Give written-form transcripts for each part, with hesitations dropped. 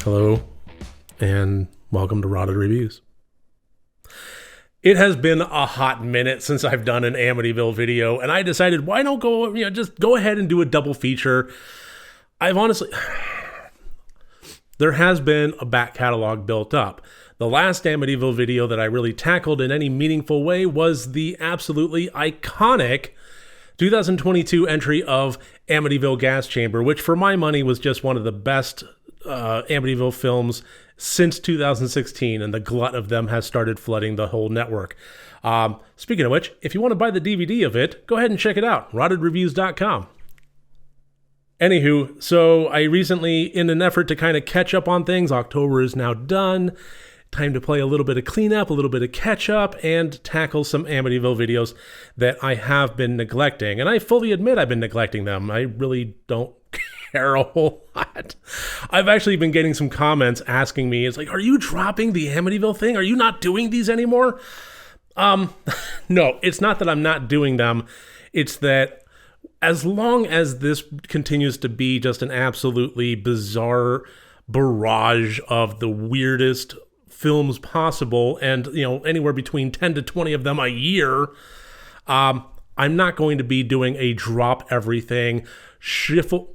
Hello, and welcome to Rotted Reviews. It has been a hot minute since I've done an Amityville video, and I decided why don't just go ahead and do a double feature. There has been a back catalog built up. The last Amityville video that I really tackled in any meaningful way was the absolutely iconic 2022 entry of Amityville Gas Chamber, which for my money was just one of the best Amityville films since 2016, and the glut of them has started flooding the whole network. Speaking of which, if you want to buy the DVD of it, go ahead and check it out, rottedreviews.com. Anywho, so I recently, in an effort to kind of catch up on things, October is now done. Time to play a little bit of cleanup, a little bit of catch up, and tackle some Amityville videos that I have been neglecting. And I fully admit I've been neglecting them. I really don't care a whole lot. I've actually been getting some comments asking me, it's like, are you dropping the Amityville thing? Are you not doing these anymore? No, it's not that I'm not doing them. It's that as long as this continues to be just an absolutely bizarre barrage of the weirdest films possible, and anywhere between 10 to 20 of them a year, I'm not going to be doing a drop everything, shuffle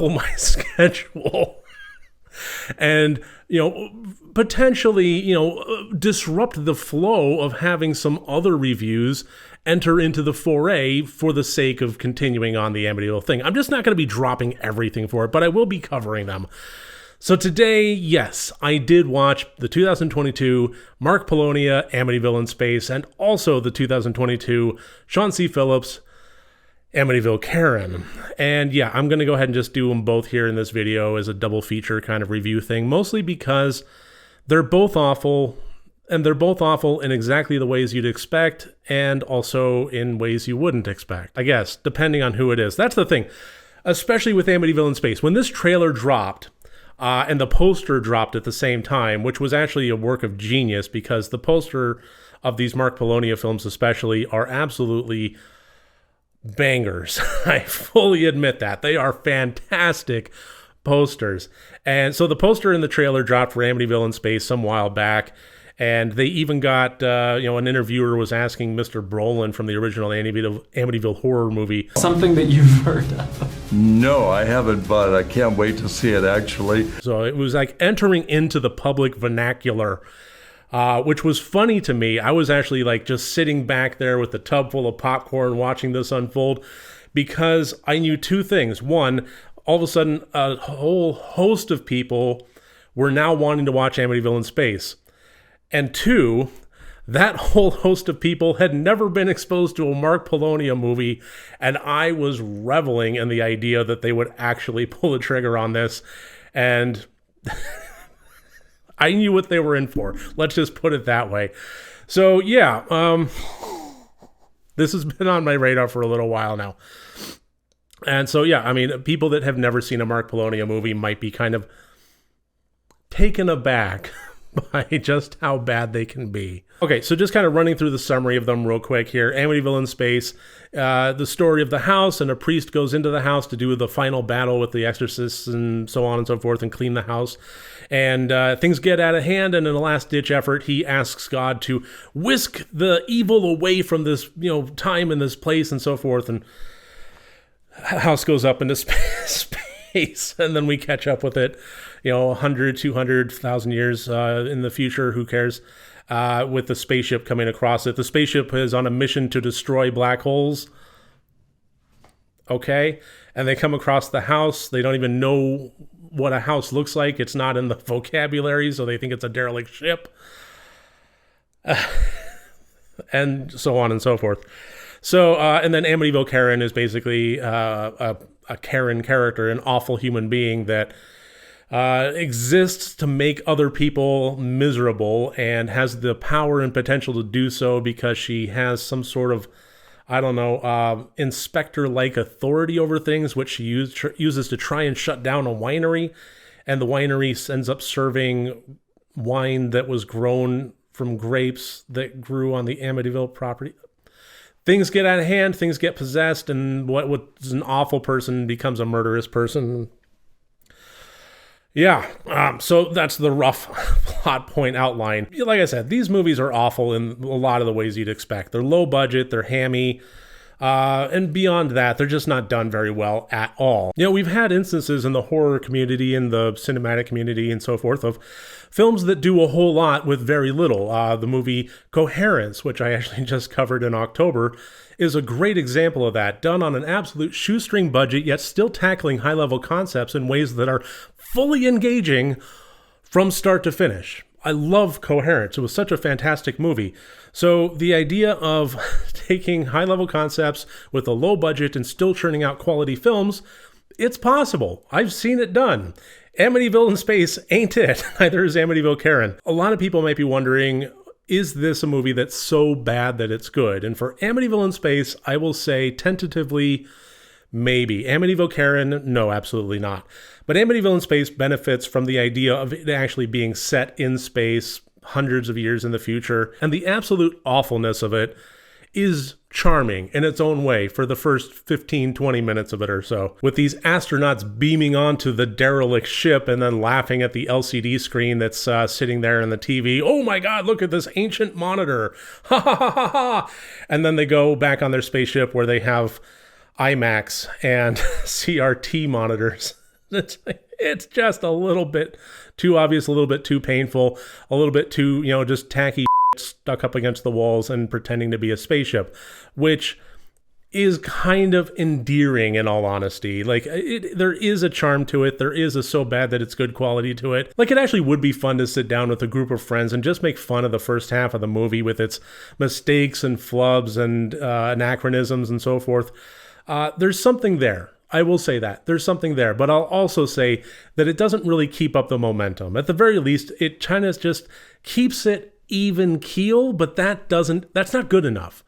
my schedule and potentially disrupt the flow of having some other reviews enter into the foray for the sake of continuing on the Amityville thing. I'm just not going to be dropping everything for it, but I will be covering them. So today, yes, I did watch the 2022 Mark Polonia Amityville in Space, and also the 2022 Sean C. Phillips Amityville Karen. And yeah, I'm going to go ahead and just do them both here in this video as a double feature kind of review thing, mostly because they're both awful, and they're both awful in exactly the ways you'd expect, and also in ways you wouldn't expect, I guess, depending on who it is. That's the thing, especially with Amityville in Space. When this trailer dropped, and the poster dropped at the same time, which was actually a work of genius, because the poster of these Mark Polonia films especially are absolutely bangers. I fully admit that. They are fantastic posters. And so the poster and the trailer dropped for Amityville in Space some while back, and they even got, an interviewer was asking Mr. Brolin from the original Amityville horror movie. Something that you've heard of. No, I haven't, but I can't wait to see it, actually. So it was like entering into the public vernacular, which was funny to me. I was actually like just sitting back there with a tub full of popcorn watching this unfold, because I knew two things. One, all of a sudden, a whole host of people were now wanting to watch Amityville in Space. And two, that whole host of people had never been exposed to a Mark Polonia movie, and I was reveling in the idea that they would actually pull the trigger on this, and I knew what they were in for. Let's just put it that way. So yeah, this has been on my radar for a little while now. And so yeah, I mean, people that have never seen a Mark Polonia movie might be kind of taken aback by just how bad they can be. Okay, so just kind of running through the summary of them real quick here. Amityville in Space, the story of the house, and a priest goes into the house to do the final battle with the exorcists and so on and so forth and clean the house. And things get out of hand, and in a last-ditch effort, he asks God to whisk the evil away from this, time and this place and so forth, and the house goes up into space, and then we catch up with it, 100, 200,000 years in the future, who cares, with the spaceship coming across it. The spaceship is on a mission to destroy black holes. Okay, and they come across the house. They don't even know what a house looks like. It's not in the vocabulary, so they think it's a derelict ship. And so on and so forth. So, and then Amityville Karen is basically a Karen character, an awful human being that exists to make other people miserable, and has the power and potential to do so because she has some sort of, inspector-like authority over things, which she uses to try and shut down a winery. And the winery ends up serving wine that was grown from grapes that grew on the Amityville property. Things get out of hand, things get possessed, and what was an awful person becomes a murderous person. Yeah, so that's the rough plot point outline. Like I said, these movies are awful in a lot of the ways you'd expect. They're low budget, they're hammy, and beyond that, they're just not done very well at all. We've had instances in the horror community, in the cinematic community, and so forth, of films that do a whole lot with very little. The movie 𝗘𝗾𝗂𝗶𝗽𝗺𝗀, which I actually just covered in October, is a great example of that, done on an absolute shoestring budget, yet still tackling high-level concepts in ways that are fully engaging from start to finish. I love 𝗘𝗾𝗂𝗶𝗽𝗺𝗀. It was such a fantastic movie. So the idea of taking high-level concepts with a low budget and still churning out quality films, it's possible. I've seen it done. Amityville in space ain't it. Neither is Amityville Karen. A lot of people might be wondering, is this a movie that's so bad that it's good? And for Amityville in space, I will say tentatively, maybe. Amityville Karen, no, absolutely not. But Amityville in space benefits from the idea of it actually being set in space hundreds of years in the future. And the absolute awfulness of it is charming in its own way for the first 15, 20 minutes of it or so. With these astronauts beaming onto the derelict ship and then laughing at the LCD screen that's sitting there in the TV. Oh my God, look at this ancient monitor. Ha ha ha ha ha. And then they go back on their spaceship where they have IMAX and CRT monitors. It's just a little bit too obvious, a little bit too painful, a little bit too, just tacky stuck up against the walls and pretending to be a spaceship, which is kind of endearing in all honesty. Like, there is a charm to it. There is a so bad that it's good quality to it. Like, it actually would be fun to sit down with a group of friends and just make fun of the first half of the movie with its mistakes and flubs and anachronisms and so forth. There's something there. I will say that. There's something there. But I'll also say that it doesn't really keep up the momentum. At the very least, it kind of just keeps it even keel, but that's not good enough.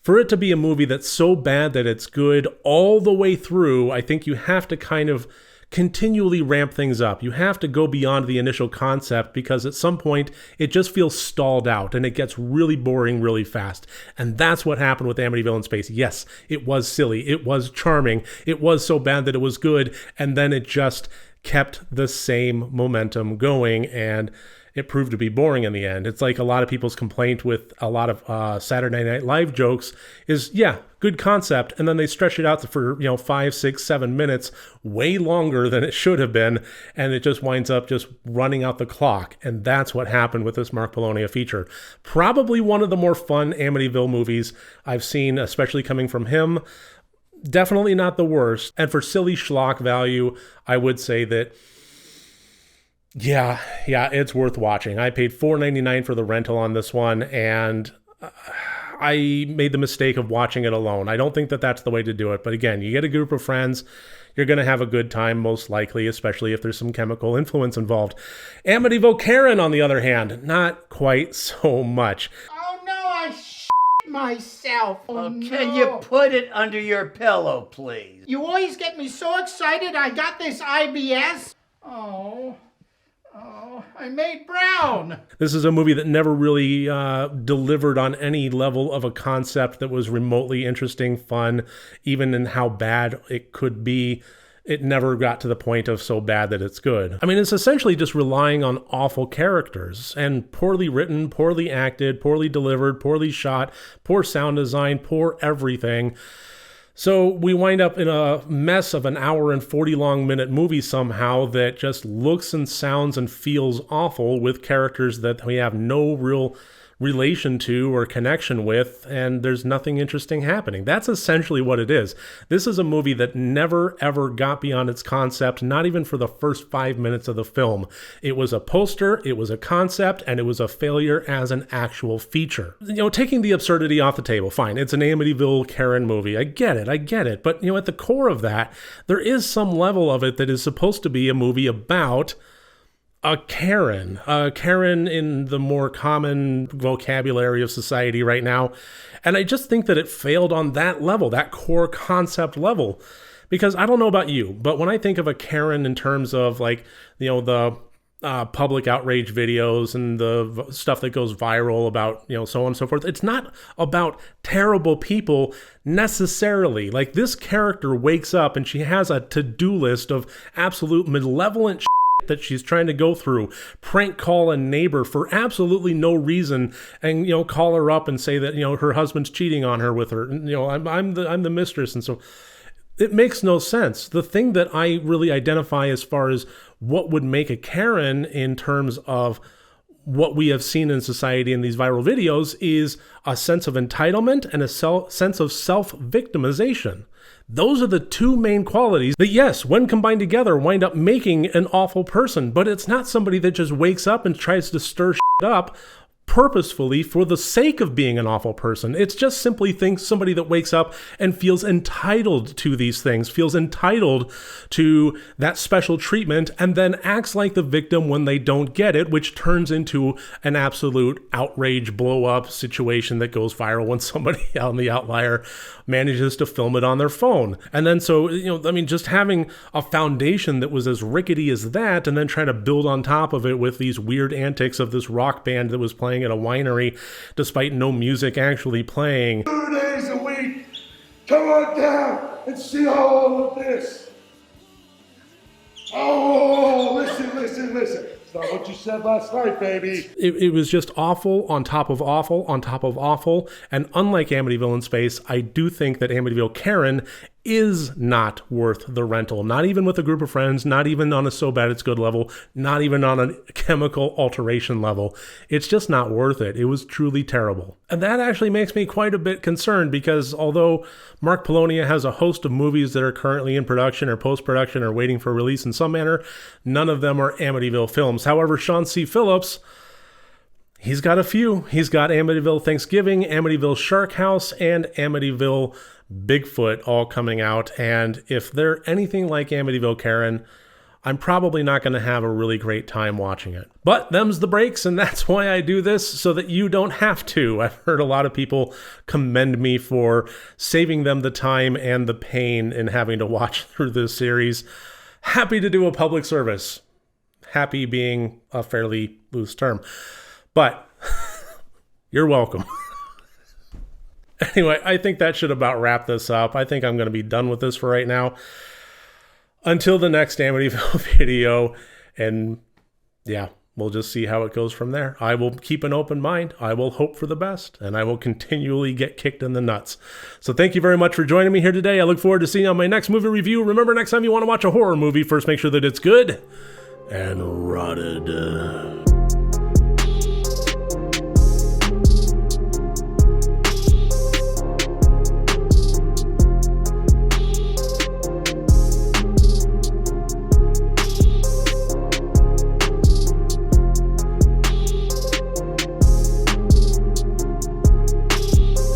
For it to be a movie that's so bad that it's good all the way through, I think you have to kind of continually ramp things up. You have to go beyond the initial concept, because at some point it just feels stalled out and it gets really boring really fast. And that's what happened with Amityville in Space. Yes, it was silly. It was charming. It was so bad that it was good. And then it just kept the same momentum going, and it proved to be boring in the end. It's like a lot of people's complaint with a lot of Saturday Night Live jokes is, yeah, good concept, and then they stretch it out for 5, 6, 7 minutes, way longer than it should have been, and it just winds up just running out the clock. And that's what happened with this Mark Polonia feature. Probably one of the more fun Amityville movies I've seen, especially coming from him. Definitely not the worst. And for silly schlock value, I would say that Yeah, it's worth watching. I paid $4.99 for the rental on this one, and I made the mistake of watching it alone. I don't think that that's the way to do it. But again, you get a group of friends, you're going to have a good time, most likely, especially if there's some chemical influence involved. Amityville Karen, on the other hand, not quite so much. Oh no, I myself. Can you put it under your pillow, please? You always get me so excited. I got this IBS. Oh, I made brown. This is a movie that never really delivered on any level of a concept that was remotely interesting, fun, even in how bad it could be. It never got to the point of so bad that it's good. I mean, it's essentially just relying on awful characters and poorly written, poorly acted, poorly delivered, poorly shot, poor sound design, poor everything. So we wind up in a mess of an hour and 40-long-minute movie somehow that just looks and sounds and feels awful, with characters that we have no real relation to or connection with, and there's nothing interesting happening. That's essentially what it is. This is a movie that never, ever got beyond its concept, not even for the first 5 minutes of the film. It was a poster, it was a concept, and it was a failure as an actual feature. Taking the absurdity off the table, fine. It's an Amityville Karen movie. I get it. But, at the core of that, there is some level of it that is supposed to be a movie about a Karen in the more common vocabulary of society right now. And I just think that it failed on that level, that core concept level. Because I don't know about you, but when I think of a Karen in terms of the public outrage videos and the stuff that goes viral about, so on and so forth, it's not about terrible people necessarily. Like, this character wakes up and she has a to-do list of absolute malevolent that she's trying to go through, prank call a neighbor for absolutely no reason, and call her up and say that her husband's cheating on her with her. I'm the mistress, and so it makes no sense. The thing that I really identify as far as what would make a Karen in terms of what we have seen in society in these viral videos is a sense of entitlement and a sense of self-victimization. Those are the two main qualities that, yes, when combined together, wind up making an awful person. But it's not somebody that just wakes up and tries to stir shit up purposefully for the sake of being an awful person. It's just simply somebody that wakes up and feels entitled to these things, feels entitled to that special treatment, and then acts like the victim when they don't get it, which turns into an absolute outrage blow-up situation that goes viral when somebody on the outlier manages to film it on their phone. And then just having a foundation that was as rickety as that, and then trying to build on top of it with these weird antics of this rock band that was playing at a winery despite no music actually playing. 2 days a week. Come on down and see all of this. Oh, listen. It's not what you said last night, baby. It was just awful on top of awful on top of awful. And unlike Amityville in Space, I do think that Amityville Karen is not worth the rental. Not even with a group of friends, not even on a so bad it's good level, not even on a chemical alteration level. It's just not worth it. It was truly terrible. And that actually makes me quite a bit concerned, because although Mark Polonia has a host of movies that are currently in production or post-production or waiting for release in some manner, none of them are Amityville films. However, Sean C. Phillips, he's got a few. He's got Amityville Thanksgiving, Amityville Shark House, and Amityville Bigfoot all coming out. And if they're anything like Amityville Karen, I'm probably not going to have a really great time watching it. But them's the breaks, and that's why I do this, so that you don't have to. I've heard a lot of people commend me for saving them the time and the pain in having to watch through this series. Happy to do a public service. Happy being a fairly loose term. But you're welcome. Anyway, I think that should about wrap this up. I think I'm going to be done with this for right now. Until the next Amityville video. And yeah, we'll just see how it goes from there. I will keep an open mind. I will hope for the best. And I will continually get kicked in the nuts. So thank you very much for joining me here today. I look forward to seeing you on my next movie review. Remember, next time you want to watch a horror movie, first make sure that it's good and rotted.